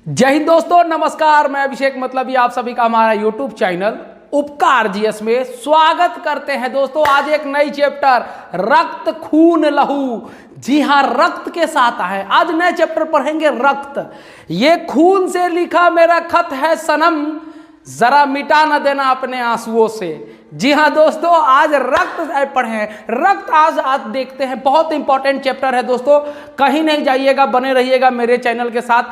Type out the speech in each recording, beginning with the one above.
जय हिंद दोस्तों, नमस्कार। मैं अभिषेक मतलबी आप सभी का हमारा यूट्यूब चैनल उपकार जीएस में स्वागत करते हैं। दोस्तों आज एक नई चैप्टर रक्त खून लहू, जी हाँ रक्त के साथ है। आज नए चैप्टर पढ़ेंगे रक्त। ये खून से लिखा मेरा खत है सनम, जरा मिटा न देना अपने आंसुओं से। जी हाँ दोस्तों, आज रक्त पढ़े। रक्त आज देखते हैं, बहुत इंपॉर्टेंट चैप्टर है दोस्तों। कहीं नहीं जाइएगा, बने रहिएगा मेरे चैनल के साथ,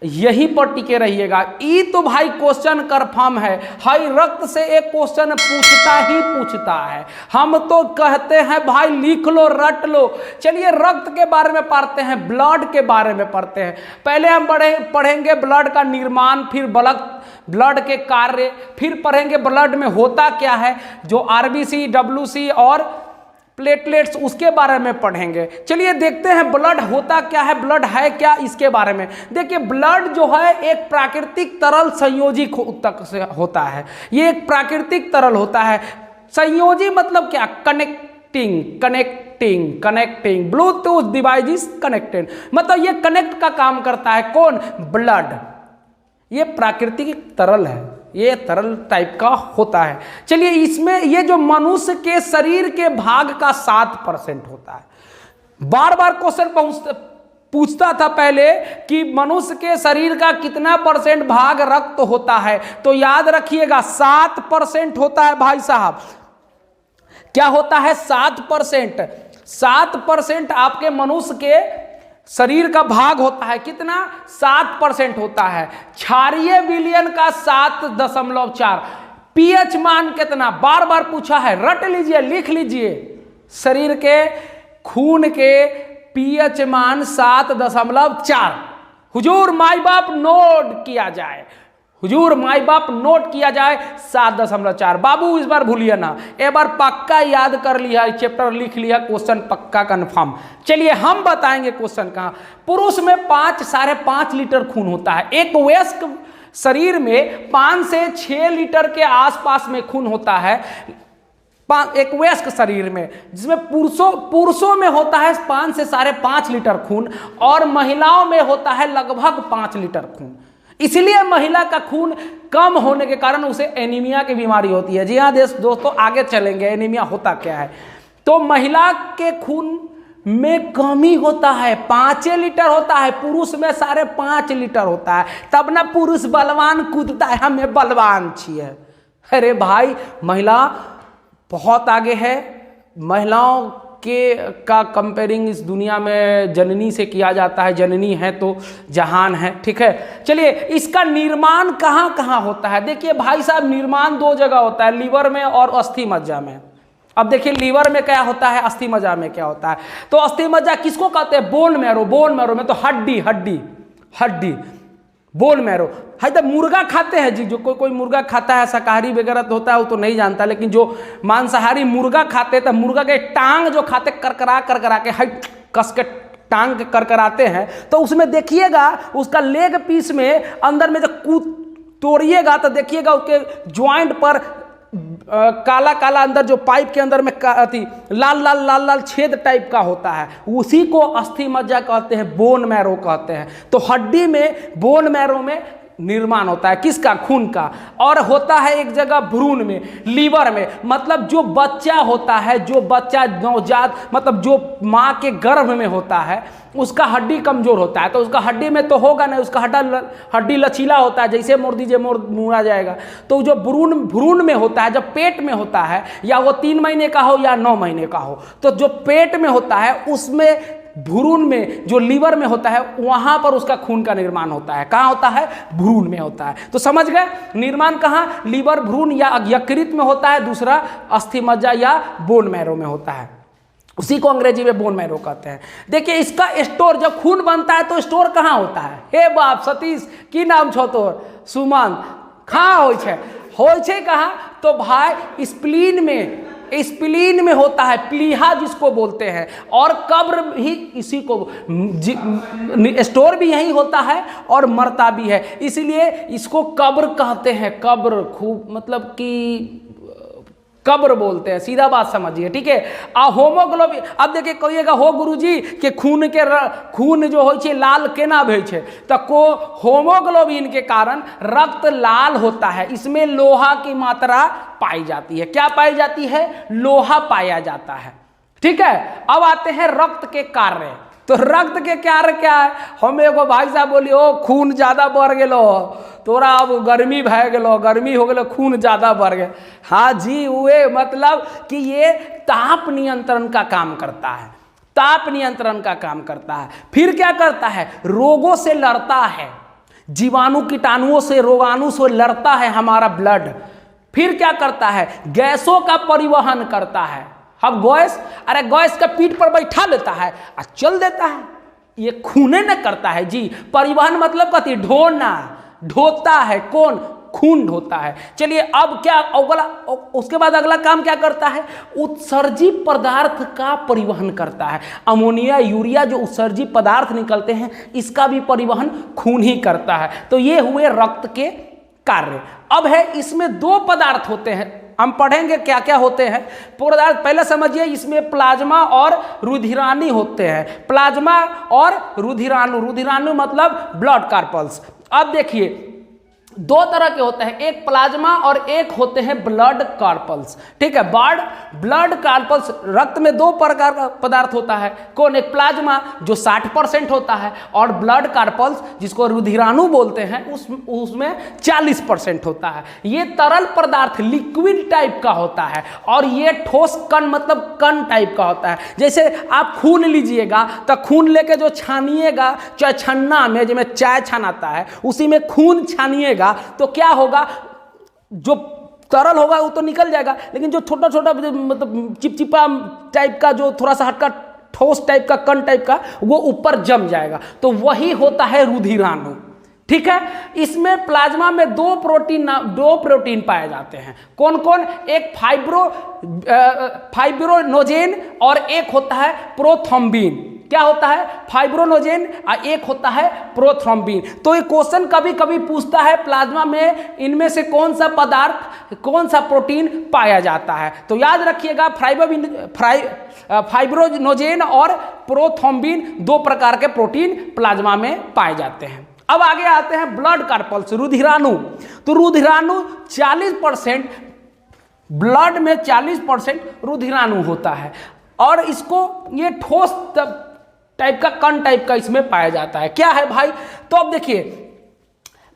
यहीं पर टिके रहिएगा। ई तो भाई क्वेश्चन कंफर्म है, हाई रक्त से एक क्वेश्चन पूछता ही पूछता है। हम तो कहते हैं भाई लिख लो, रट लो। चलिए रक्त के बारे में पढ़ते हैं, ब्लड के बारे में पढ़ते हैं। पहले हम पढ़ेंगे ब्लड का निर्माण, फिर ब्लड के कार्य, फिर पढ़ेंगे ब्लड में होता क्या है, जो आरबीसी, डब्ल्यूसी और प्लेटलेट्स, उसके बारे में पढ़ेंगे। चलिए देखते हैं ब्लड होता क्या है, ब्लड है क्या, इसके बारे में। देखिए ब्लड जो है एक प्राकृतिक तरल संयोजी तक से होता है। ये एक प्राकृतिक तरल होता है। संयोजी मतलब क्या? कनेक्टिंग ब्लूटूथ डिवाइस कनेक्टेड, मतलब ये कनेक्ट का काम करता है। कौन? ब्लड। ये प्राकृतिक तरल है, ये तरल टाइप का होता है। चलिए इसमें ये जो मनुष्य के शरीर के भाग का 7% होता है। बार बार क्वेश्चन पूछता था पहले कि मनुष्य के शरीर का कितना % भाग रक्त होता है, तो याद रखिएगा 7% होता है भाई साहब। क्या होता है? 7%। 7% आपके मनुष्य के शरीर का भाग होता है। कितना? 7% होता है। क्षारीय विलयन का 7.4। पीएच मान कितना? बार बार पूछा है, रट लीजिए, लिख लीजिए। शरीर के खून के पीएच मान 7.4। हुजूर माई बाप नोट किया जाए, हुजूर माई बाप नोट किया जाए 7.4। बाबू इस बार भूलिए ना, एक बार पक्का याद कर लिया, चैप्टर लिख लिया, क्वेश्चन पक्का कंफर्म। चलिए हम बताएंगे क्वेश्चन कहाँ। पुरुष में 5-5.5 लीटर खून होता है। एक वयस्क शरीर में 5 से 6 लीटर के आसपास में खून होता है, एक वयस्क शरीर में, जिसमें पुरुषों में होता है 5 से 5.5 लीटर खून और महिलाओं में होता है लगभग 5 लीटर खून। इसलिए महिला का खून कम होने के कारण उसे एनीमिया की बीमारी होती है। जी हाँ दोस्तों, आगे चलेंगे एनीमिया होता क्या है। तो महिला के खून में कमी होता है, 5 लीटर होता है, पुरुष में 5.5 लीटर होता है। तब ना पुरुष बलवान कूदता है, हमें बलवान छिए। अरे भाई महिला बहुत आगे है। महिलाओं का कंपेयरिंग इस दुनिया में जननी से किया जाता है। जननी है तो जहान है, ठीक है। चलिए इसका निर्माण कहाँ कहाँ होता है। देखिए भाई साहब, निर्माण 2 जगह होता है, लीवर में और अस्थि मज्जा में। अब देखिए लीवर में क्या होता है, अस्थि मज्जा में क्या होता है। तो अस्थि मज्जा किसको कहते हैं? Bone marrow. बोन मैरो में तो हड्डी बोन मैरो है। तो मुर्गा खाते हैं जी, जो कोई मुर्गा खाता है, शाकाहारी वगैरह तो होता है, वो तो नहीं जानता, लेकिन जो मांसाहारी मुर्गा खाते हैं तो मुर्गा के टांग जो खाते करकरा के हट कस के टांग के करकराते हैं, तो उसमें देखिएगा उसका लेग पीस में अंदर में जो तोड़िएगा तो देखिएगा उसके ज्वाइंट पर काला काला अंदर जो पाइप के अंदर में लाल छेद टाइप का होता है, उसी को अस्थि मज्जा कहते हैं, बोन मैरो कहते हैं। तो हड्डी में, बोन मैरो में निर्माण होता है किसका? खून का। और होता है एक जगह भ्रूण में, लीवर में, मतलब जो बच्चा होता है, जो बच्चा नवजात, मतलब जो माँ के गर्भ में होता है, उसका हड्डी कमजोर होता है, तो उसका हड्डी में तो होगा नहीं, उसका हड्डी लचीला होता है, जैसे मोड़ दीजिए मोड़ा जाएगा। तो जो भ्रूण में होता है, जब पेट में होता है, या वो 3 महीने का हो या 9 महीने का हो, तो जो पेट में होता है उसमें भ्रूण में, जो लीवर में होता है, वहां पर उसका खून का निर्माण होता है। कहाँ होता है? भ्रूण में होता है। तो समझ गए निर्माण कहाँ? लीवर, भ्रूण या यकृत में होता है, दूसरा अस्थि मज्जा या बोन मैरो में होता है। उसी को अंग्रेजी में बोन मैरो कहते हैं। देखिए इसका स्टोर, जब खून बनता है तो स्टोर कहाँ होता है? हे बाप सतीश, की नाम छो तोर? सुमन। कहाँ हो छे कहाँ? तो भाई स्प्लीन में होता है, प्लीहा जिसको बोलते हैं, और कब्र भी इसी को, स्टोर भी यही होता है और मरता भी है, इसलिए इसको कब्र कहते हैं। कब्र खूब मतलब कि कब्र बोलते हैं, सीधा बात समझिए, ठीक है। होमोग्लोबिन, अब देखिए कहिएगा हो गुरुजी के खून जो हो लाल केना भय छे, तो को होमोग्लोबिन के कारण रक्त लाल होता है, इसमें लोहा की मात्रा पाई जाती है। क्या पाई जाती है? लोहा पाया जाता है, ठीक है। अब आते हैं रक्त के कार्य। तो रक्त के कार्य क्या है? हम एगो भाई साहब बोली ओ खून ज्यादा बढ़ गेलो, तोरा अब गर्मी भय गेलो, गर्मी हो गेलो, खून ज्यादा बढ़ गया। हाँ जी, वे मतलब कि ये ताप नियंत्रण का काम करता है, ताप नियंत्रण का काम करता है। फिर क्या करता है? रोगों से लड़ता है, जीवाणु कीटाणुओं से, रोगाणु से लड़ता है हमारा ब्लड। फिर क्या करता है? गैसों का परिवहन करता है। अब गैस, अरे गैस का पीठ पर बैठा लेता है और चल देता है, ये खूने न करता है जी। परिवहन मतलब कथी? ढोना, ढोता है। कौन? खून ढोता है। चलिए अब क्या अगला, उसके बाद अगला काम क्या करता है? उत्सर्जी पदार्थ का परिवहन करता है। अमोनिया, यूरिया जो उत्सर्जी पदार्थ निकलते हैं, इसका भी परिवहन खून ही करता है। तो ये हुए रक्त के कार्य। अब है इसमें दो पदार्थ होते हैं, हम पढ़ेंगे क्या क्या होते हैं पदार्थ। पहले समझिए, इसमें प्लाज्मा और रुधिराणु होते हैं। प्लाज्मा और रुधिराणु, रुधिराणु मतलब ब्लड कार्पल्स। अब देखिए दो तरह के होते हैं, एक प्लाज्मा और एक होते हैं ब्लड कार्पल्स, ठीक है। ब्लड कार्पल्स, रक्त में दो प्रकार का पदार्थ होता है। कौन? एक प्लाज्मा जो 60% होता है, और ब्लड कार्पल्स जिसको रुधिराणु बोलते हैं उसमें 40% होता है। ये तरल पदार्थ लिक्विड टाइप का होता है, और ये ठोस कण मतलब कण टाइप का होता है। जैसे आप खून लीजिएगा तो खून लेके जो छानिएगा, चाहे छन्ना में जिसमें चाय छनाता है उसी में खून छानिएगा तो क्या होगा? जो तरल होगा वो तो निकल जाएगा, लेकिन जो छोटा छोटा मतलब चिपचिपा टाइप का, जो थोड़ा सा हटका ठोस टाइप का, कण टाइप का, वो ऊपर जम जाएगा। तो वही होता है रुधिराणु, ठीक है। इसमें प्लाज्मा में दो प्रोटीन पाए जाते हैं। कौन कौन? एक फाइब्रोनोजेन और एक होता है प्रोथ्रोम्बिन। क्या होता है? फाइब्रोनोजेन और एक होता है प्रोथ्रोम्बिन। तो ये क्वेश्चन कभी कभी पूछता है प्लाज्मा में इनमें से कौन सा पदार्थ, कौन सा प्रोटीन पाया जाता है। तो याद रखिएगा, फाइब्रोनोजेन और प्रोथ्रोम्बिन दो प्रकार के प्रोटीन प्लाज्मा में पाए जाते हैं। अब आगे आते हैं ब्लड कार्पल्स, रुधिराणु। तो रुधिराणु 40%, ब्लड में 40% रुधिराणु होता है, और इसको ये ठोस टाइप का, कण टाइप का इसमें पाया जाता है। क्या है भाई? तो अब देखिए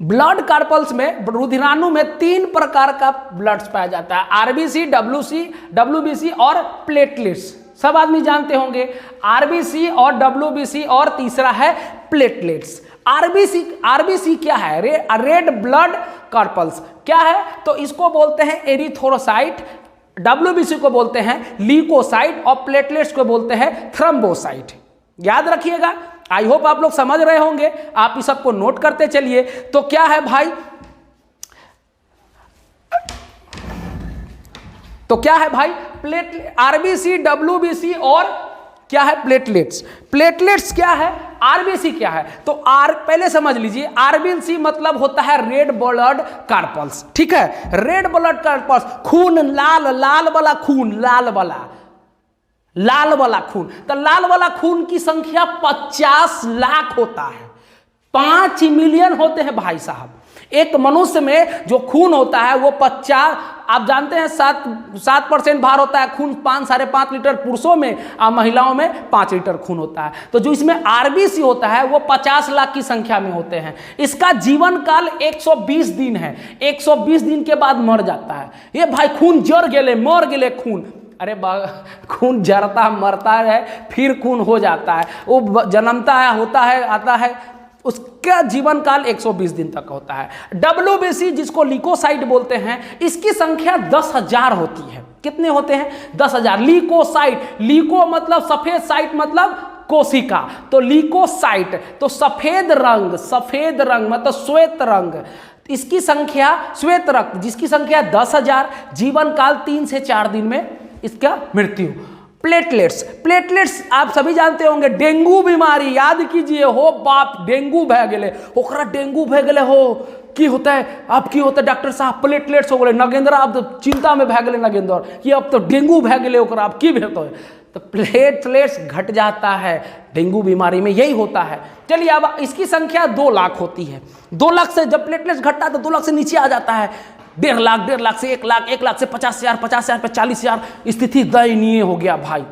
ब्लड कार्पल्स में, रुधिराणु में 3 प्रकार का ब्लड्स पाया जाता है, आरबीसी, डब्ल्यूबीसी और प्लेटलेट्स। सब आदमी जानते होंगे आरबीसी और डब्ल्यूबीसी, और तीसरा है प्लेटलेट्स। आरबीसी क्या है? Red blood carpals. क्या है? तो इसको बोलते हैं एरिथ्रोसाइट, डब्ल्यूबीसी को बोलते हैं ल्यूकोसाइट, और प्लेटलेट्स को बोलते हैं थ्रोम्बोसाइट। याद रखिएगा, आई होप आप लोग समझ रहे होंगे, आप इस सबको नोट करते चलिए। तो क्या है भाई? आरबीसी, डब्ल्यूबीसी और क्या है? प्लेटलेट्स। प्लेटलेट्स क्या है? आरबीसी क्या है? तो पहले समझ लीजिए, आरबीसी मतलब होता है रेड ब्लड कार्पल्स, ठीक है। रेड ब्लड कार्पल्स, खून लाल वाला खून, लाल वाला खून। तो लाल वाला खून की संख्या 50 लाख होता है, 5 मिलियन होते हैं भाई साहब। एक मनुष्य में जो खून होता है वो 50, आप जानते हैं 7% भार होता है खून, 5-5.5 लीटर पुरुषों में, और महिलाओं में 5 लीटर खून होता है। तो जो इसमें आरबीसी होता है वो 50 लाख की संख्या में होते हैं। इसका जीवन काल 120 दिन है, 120 दिन के बाद मर जाता है। ये भाई खून जर गेले, मर गेले खून, अरे खून जरता मरता है, फिर खून हो जाता है, वो जन्मता है, होता है, आता है, उसका जीवन काल 120 दिन तक होता है। डब्ल्यूबीसी जिसको ल्यूकोसाइट बोलते हैं, इसकी संख्या 10,000 होती है। कितने होते हैं? 10,000। ल्यूकोसाइट, ल्यूको मतलब सफेद, साइट मतलब कोशिका, तो ल्यूकोसाइट तो सफेद रंग मतलब श्वेत रंग, इसकी संख्या, श्वेत रक्त जिसकी संख्या 10,000, जीवन काल 3 से 4 दिन में इसका मृत्यु। प्लेटलेट्स आप सभी जानते होंगे, डेंगू बीमारी, याद कीजिए, हो बाप डेंगू भय गेले, ओकरा डेंगू भय गेले हो, की होता है, अब की होता है डॉक्टर साहब प्लेटलेट्स हो गए नगेंद्र, आप तो चिंता में भै गए नगेंद्र कि अब तो डेंगू भै गए ओकरा, अब की भेतो है। तो प्लेटलेट्स घट जाता है डेंगू बीमारी में, यही होता है। चलिए अब इसकी संख्या 2 लाख होती है। 2 लाख से जब प्लेटलेट्स घटता है तो 2 लाख से नीचे आ जाता है 1.5 लाख, 1.5 लाख से 1 लाख, 1 लाख से 50,000, 50,000 पे 40,000। स्थिति दयनीय हो गया भाई।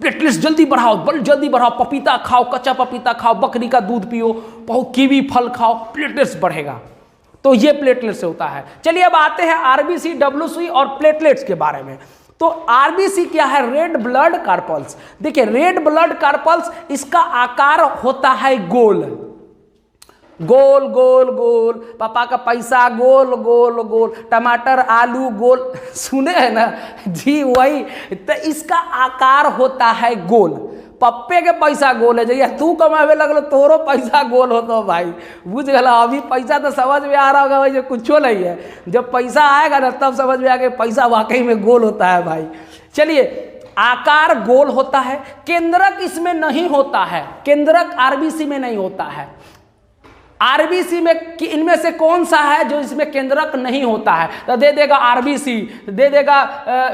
प्लेटलेट्स जल्दी बढ़ाओ, जल्दी बढ़ाओ, पपीता खाओ, कच्चा पपीता खाओ, बकरी का दूध पियो, बहुत कीवी फल खाओ, प्लेटलेट्स बढ़ेगा। तो ये प्लेटलेट्स से होता है। चलिए अब आते हैं आरबीसी, डब्ल्यूसी और प्लेटलेट्स के बारे में। तो आरबीसी क्या है? Red blood carpals. देखिए रेड ब्लड कार्पल्स, इसका आकार होता है गोल गोल गोल गोल, पापा का पैसा गोल गोल गोल, टमाटर आलू गोल, सुने हैं ना जी, वही। तो इसका आकार होता है गोल। पप्पे के पैसा गोल है, जैया तू कमावे लगलो तोरो पैसा गोल होता भाई, बुझ गला। अभी पैसा तो समझ में आ रहा होगा भाई, जो कुछ नहीं है, जब पैसा आएगा ना तब समझ में आ गया पैसा वाकई में गोल होता है भाई। चलिए आकार गोल होता है, केंद्रक इसमें नहीं होता है, केंद्रक आरबीसी में नहीं होता है। आरबीसी में इनमें से कौन सा है जो इसमें केंद्रक नहीं होता है? तो दे देगा आरबीसी, दे देगा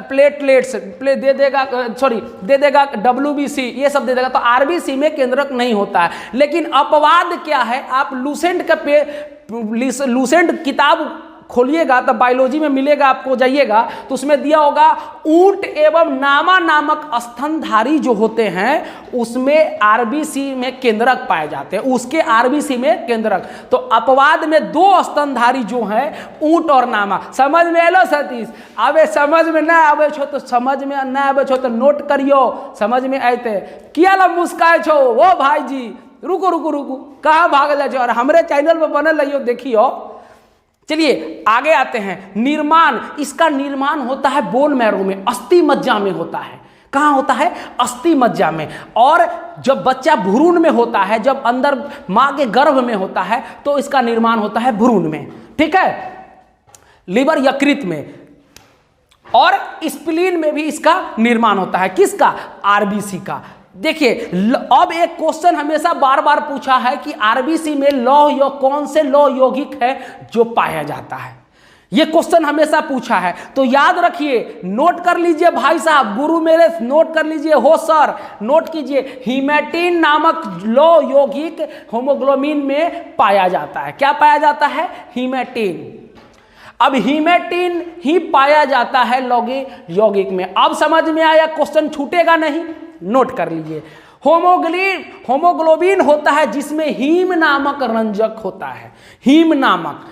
प्लेटलेट्स, दे देगा सॉरी दे देगा डब्ल्यूबीसी, ये सब दे देगा। तो आरबीसी में केंद्रक नहीं होता है। लेकिन अपवाद क्या है? आप लूसेंट का लूसेंट किताब खोलिएगा तो बायोलॉजी में मिलेगा आपको, जाइएगा तो उसमें दिया होगा ऊंट एवं नामा नामक स्तनधारी जो होते हैं उसमें आरबीसी में केंद्रक पाए जाते हैं, उसके आरबीसी में केंद्रक। तो अपवाद में 2 स्तनधारी जो हैं ऊंट और नामा। समझ में आलो सतीश? अबे समझ में ना आवे छो तो समझ में ना आवे छो तो नोट करियो, समझ में आते किया ला मुस्काए छो वो भाई जी। रुको रुको रुको, कहाँ भाग जा छो? और हमारे चैनल पर बनल रहियो, देखियो। चलिए आगे आते हैं। निर्माण, इसका निर्माण होता है बोन मैरो में, अस्थि मज्जा में होता है। कहाँ होता है? अस्थि मज्जा में। और जब बच्चा भ्रूण में होता है, जब अंदर माँ के गर्भ में होता है तो इसका निर्माण होता है भ्रूण में, ठीक है, लिवर यकृत में। और स्प्लीन में भी इसका निर्माण होता है। किसका? आरबीसी का। देखिए अब एक क्वेश्चन हमेशा बार बार पूछा है कि आरबीसी में कौन से लौह यौगिक है जो पाया जाता है? ये क्वेश्चन हमेशा पूछा है। तो याद रखिए, नोट कर लीजिए भाई साहब, गुरु मेरे नोट कर लीजिए, हो सर नोट कीजिए। हीमेटिन नामक लौह यौगिक हीमोग्लोबिन में पाया जाता है। क्या पाया जाता है? हीमेटिन। अब हीमेटिन ही पाया जाता है लौह यौगिक में। अब समझ में आया? क्वेश्चन छूटेगा नहीं, नोट कर लीजिए। होमोग्लोबिन होता है जिसमें हीम नामक रंजक होता है, हीम नामक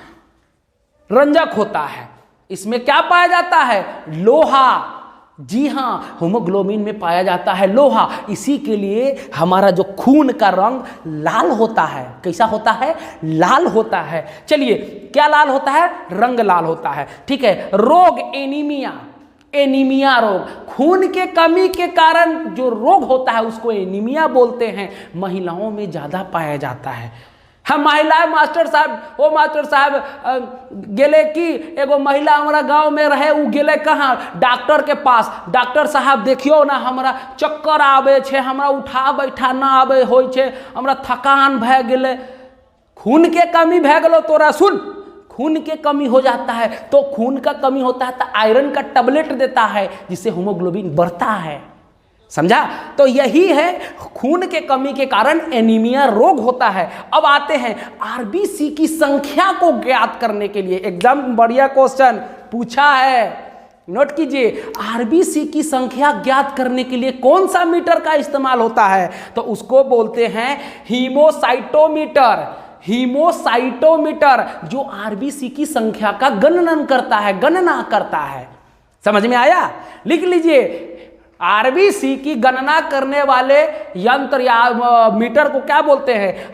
रंजक होता है। इसमें क्या पाया जाता है? लोहा। जी हाँ, होमोग्लोबिन में पाया जाता है लोहा। इसी के लिए हमारा जो खून का रंग लाल होता है। कैसा होता है? लाल होता है। चलिए क्या लाल होता है? रंग लाल होता है, ठीक है। रोग, एनीमिया, एनीमिया रोग, खून के कमी के कारण जो रोग होता है उसको एनीमिया बोलते हैं। महिलाओं में ज़्यादा पाया जाता है। हम महिलाएं मास्टर साहब, ओ मास्टर साहब गेले की एगो महिला हमारा गांव में रहे, वो गेले कहाँ? डॉक्टर के पास। डॉक्टर साहब देखियो ना, हमरा चक्कर आवे छे, हमरा उठा बैठा ना आवे होय छे, हमरा थकान भए गेले। खून के कमी भए गेलो तोरा। सुन, खून के कमी हो जाता है तो खून का कमी होता है तो आयरन का टैबलेट देता है जिससे हीमोग्लोबिन बढ़ता है। समझा? तो यही है, खून के कमी के कारण एनीमिया रोग होता है। अब आते हैं आरबीसी की संख्या को ज्ञात करने के लिए। एकदम बढ़िया क्वेश्चन पूछा है, नोट कीजिए। आरबीसी की संख्या ज्ञात करने के लिए कौन सा मीटर का इस्तेमाल होता है? तो उसको बोलते हैं हीमोसाइटोमीटर। हीमोसाइटोमीटर जो आरबीसी की संख्या का गणना करता है। समझ में आया? लिख लीजिए, आरबीसी की गणना करने वाले यंत्र या मीटर को क्या बोलते हैं?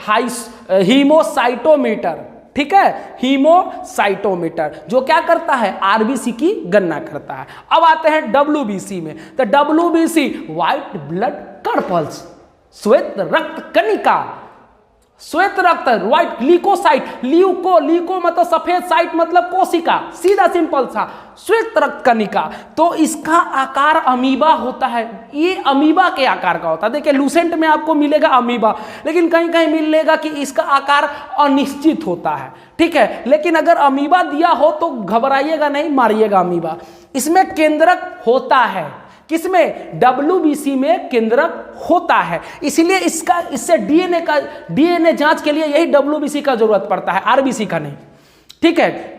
हीमोसाइटोमीटर, ठीक है। हीमोसाइटोमीटर जो क्या करता है? आरबीसी की गणना करता है। अब आते हैं डब्ल्यूबीसी में। तो डब्ल्यूबीसी व्हाइट ब्लड कार्पल्स, श्वेत रक्त कणिका, श्वेत रक्त, व्हाइट ल्यूकोसाइट, ल्यूको मतलब सफेद, साइट मतलब कोशिका, सीधा सिंपल सा, श्वेत रक्त कणिका। तो इसका आकार अमीबा होता है, ये अमीबा के आकार का होता है। देखिए लूसेंट में आपको मिलेगा अमीबा, लेकिन कहीं कहीं मिलेगा कि इसका आकार अनिश्चित होता है, ठीक है। लेकिन अगर अमीबा दिया हो तो घबराइएगा नहीं, मारिएगा अमीबा। इसमें केंद्रक होता है, किसमें? WBC में केंद्रक होता है, इसीलिए इससे डीएनए जांच के लिए यही WBC का जरूरत पड़ता है, RBC का नहीं, ठीक है।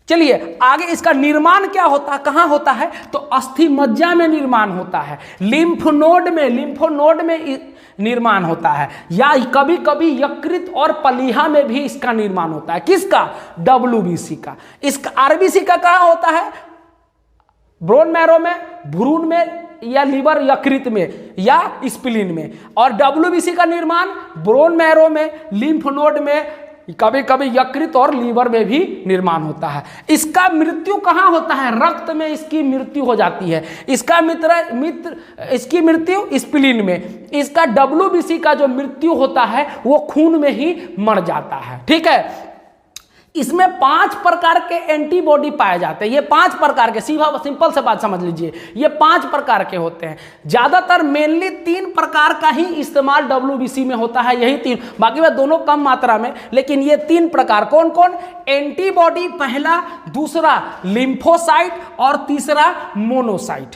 चलिए आगे इसका निर्माण क्या होता है, कहां होता है? तो अस्थि मज्जा में निर्माण होता है, लिम्फ नोड में निर्माण होता है, या कभी कभी यकृत और पलीहा में भी इसका निर्माण होता है। किसका? WBC का। इसका RBC का कहां होता है? ब्रोन मैरो में, भ्रूण में, या लीवर यकृत में, या स्प्लीन में। और WBC का निर्माण ब्रोन मैरो में, लिम्फ नोड में, कभी कभी यकृत और लीवर में भी निर्माण होता है। इसका मृत्यु कहाँ होता है? रक्त में इसकी मृत्यु हो जाती है। इसका इसकी मृत्यु स्प्लीन में। इसका WBC का जो मृत्यु होता है वो खून में ही मर जाता है, ठीक है। इसमें 5 प्रकार के एंटीबॉडी पाए जाते हैं। ये 5 प्रकार के, सिंपल से बात समझ लीजिए, ये 5 प्रकार के होते हैं। ज्यादातर मेनली 3 प्रकार का ही इस्तेमाल WBC में होता है, यही 3, बाकी वह दोनों कम मात्रा में, लेकिन ये 3 प्रकार कौन कौन? एंटीबॉडी पहला, दूसरा लिम्फोसाइट और तीसरा मोनोसाइट,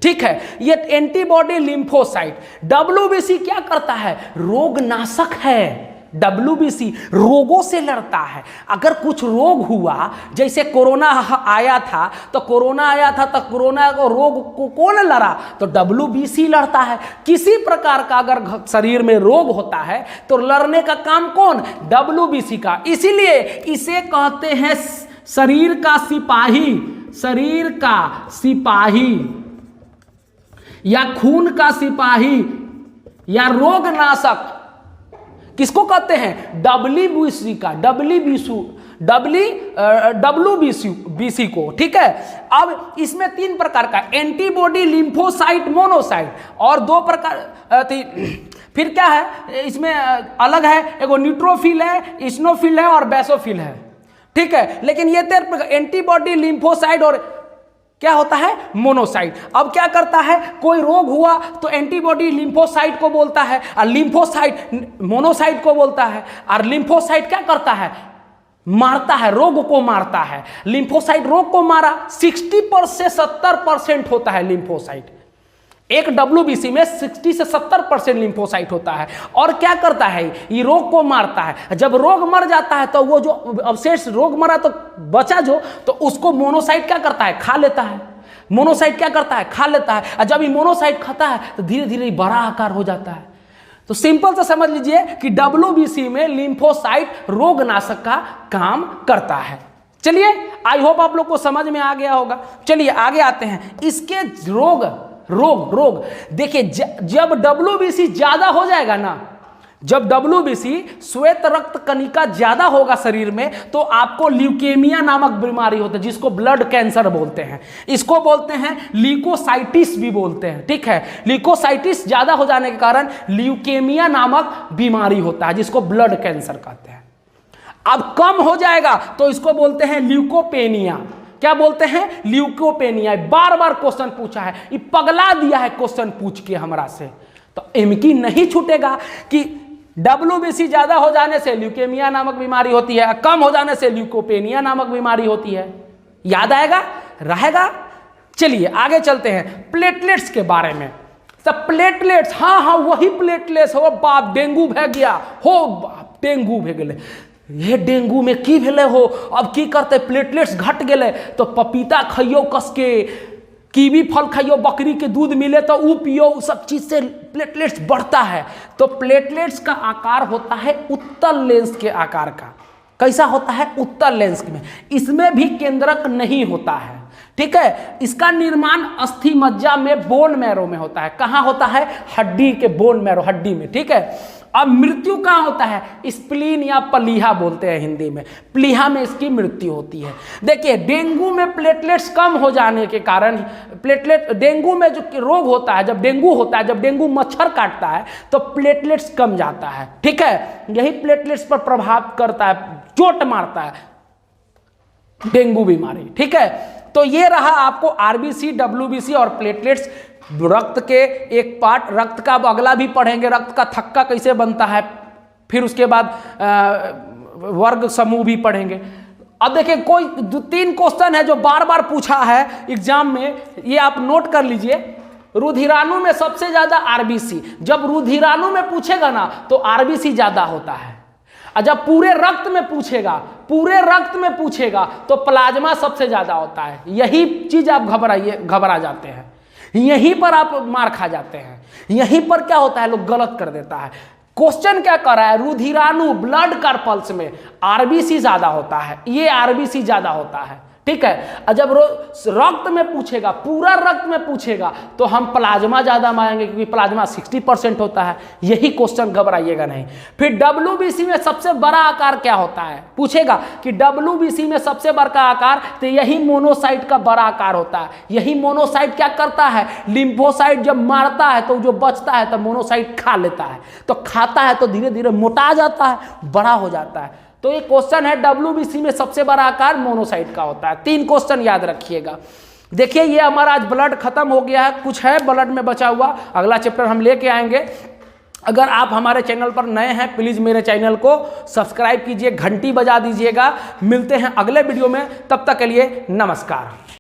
ठीक है। ये एंटीबॉडी लिम्फोसाइट। WBC क्या करता है? रोगनाशक है। WBC रोगों से लड़ता है। अगर कुछ रोग हुआ, जैसे कोरोना आया था तो कोरोना को रोग को कौन लड़ा? तो WBC लड़ता है। किसी प्रकार का अगर शरीर में रोग होता है तो लड़ने का काम कौन? WBC का। इसीलिए इसे कहते हैं शरीर का सिपाही या खून का सिपाही या रोगनाशक। किसको कहते हैं? WBC का, WBC को, ठीक है। अब इसमें 3 प्रकार का एंटीबॉडी, लिम्फोसाइट, मोनोसाइट, और 2 प्रकार फिर क्या है इसमें अलग है, एगो न्यूट्रोफिल है, इस्नोफिल है और बेसोफिल है, ठीक है। लेकिन ये 3 प्रकार एंटीबॉडी, लिम्फोसाइट और क्या होता है? मोनोसाइट। अब क्या करता है? कोई रोग हुआ तो एंटीबॉडी लिम्फोसाइट को बोलता है और लिम्फोसाइट मोनोसाइट को बोलता है। और लिम्फोसाइट क्या करता है? मारता है, रोग को मारता है। लिम्फोसाइट रोग को मारा, 60% से 70% होता है लिम्फोसाइट। एक WBC में 60 से 70% लिम्फोसाइट होता है। और क्या करता है? ये रोग को मारता है। जब रोग मर जाता है तो वो जो अवशेष रोग मरा तो बचा जो, तो उसको मोनोसाइट क्या करता है? खा लेता है। मोनोसाइट क्या करता है? खा लेता है। और जब ये मोनोसाइट खाता है तो धीरे धीरे बड़ा आकार हो जाता है। तो सिंपल से समझ लीजिए कि WBC में लिम्फोसाइट रोगनाशक का काम करता है। चलिए, आई होप आप लोग को समझ में आ गया होगा। चलिए आगे आते हैं। इसके रोग देखिए, जब WBC ज्यादा हो जाएगा ना, जब WBC श्वेत रक्त कणिका ज्यादा होगा शरीर में, तो आपको ल्यूकेमिया नामक बीमारी होती है, जिसको ब्लड कैंसर बोलते हैं। इसको बोलते हैं ल्यूकोसाइटिस भी बोलते हैं, ठीक है। ल्यूकोसाइटिस ज्यादा हो जाने के कारण ल्यूकेमिया नामक बीमारी होता है, जिसको ब्लड कैंसर कहते हैं। अब कम हो जाएगा तो इसको बोलते हैं ल्यूकोपेनिया। क्या बोलते हैं? ल्यूकोपेनिया। बार बार क्वेश्चन पूछा है, ये पगला दिया है क्वेश्चन पूछ के हमरा से। तो इनकी नहीं छूटेगा कि WBC ज्यादा हो जाने से ल्यूकेमिया नामक बीमारी होती है, कम हो जाने से ल्यूकोपेनिया नामक बीमारी होती है। याद आएगा, रहेगा। चलिए आगे चलते हैं प्लेटलेट्स के बारे में। सब प्लेटलेट्स, हाँ वही प्लेटलेट्स हो। बाप डेंगू भे गया हो, बाप डेंगू भे गए, ये डेंगू में की भेले हो, अब की करते? प्लेटलेट्स घट गए तो पपीता खाइयो कस के, कीवी फल खाइयो, बकरी के दूध मिले तो वो पियो, सब चीज से प्लेटलेट्स बढ़ता है। तो प्लेटलेट्स का आकार होता है उत्तल लेंस के आकार का। कैसा होता है? उत्तल लेंस में। इसमें भी केंद्रक नहीं होता है, ठीक है। इसका निर्माण अस्थि मज्जा में, बोन मैरो में होता है। कहाँ होता है? हड्डी के बोन मैरो, हड्डी में, ठीक है। अब मृत्यु कहाँ होता है? स्प्लीन या प्लीहा बोलते हैं हिंदी में, प्लीहा में इसकी मृत्यु होती है। देखिए डेंगू में प्लेटलेट्स कम हो जाने के कारण, डेंगू में जो रोग होता है, जब डेंगू होता है, जब डेंगू मच्छर काटता है तो प्लेटलेट्स कम जाता है, ठीक है, यही प्लेटलेट्स पर प्रभाव करता है, चोट मारता है डेंगू बीमारी, ठीक है। तो ये रहा आपको आरबीसी, डब्ल्यूबीसी और प्लेटलेट्स, रक्त के एक पार्ट, रक्त का अगला भी पढ़ेंगे, रक्त का थक्का कैसे बनता है, फिर उसके बाद वर्ग समूह भी पढ़ेंगे। अब देखिए कोई 2-3 क्वेश्चन है जो बार बार पूछा है एग्जाम में, ये आप नोट कर लीजिए। रुधिराणु में सबसे ज्यादा आरबीसी, जब रुधिराणु में पूछेगा ना तो आरबीसी ज्यादा होता है, और जब पूरे रक्त में पूछेगा तो प्लाज्मा सबसे ज्यादा होता है। यही चीज आप घबरा जाते हैं, यहीं पर आप मार खा जाते हैं, यहीं पर क्या होता है, लोग गलत कर देता है। क्वेश्चन क्या कर रहा है, रुधिराणु ब्लड कार्पल्स में आरबीसी ज्यादा होता है, ये आरबीसी ज्यादा होता है, ठीक है। और जब रक्त में पूछेगा, पूरा रक्त में पूछेगा तो हम प्लाज्मा ज्यादा मांगेंगे, क्योंकि प्लाज्मा 60% होता है। यही क्वेश्चन, घबराइएगा नहीं। फिर डब्ल्यूबीसी में सबसे बड़ा आकार क्या होता है, पूछेगा कि डब्ल्यूबीसी में सबसे बड़ा आकार, तो यही मोनोसाइट का बड़ा आकार होता है। यही मोनोसाइट क्या करता है, लिम्फोसाइट जब मारता है तो जो बचता है तो मोनोसाइट खा लेता है, तो खाता है तो धीरे धीरे मोटा जाता है, बड़ा हो जाता है। तो ये क्वेश्चन है, डब्ल्यूबीसी में सबसे बड़ा आकार मोनोसाइट का होता है। 3 क्वेश्चन याद रखिएगा। देखिए ये हमारा आज ब्लड खत्म हो गया है, कुछ है ब्लड में बचा हुआ, अगला चैप्टर हम लेके आएंगे। अगर आप हमारे चैनल पर नए हैं, प्लीज़ मेरे चैनल को सब्सक्राइब कीजिए, घंटी बजा दीजिएगा। मिलते हैं अगले वीडियो में, तब तक के लिए नमस्कार।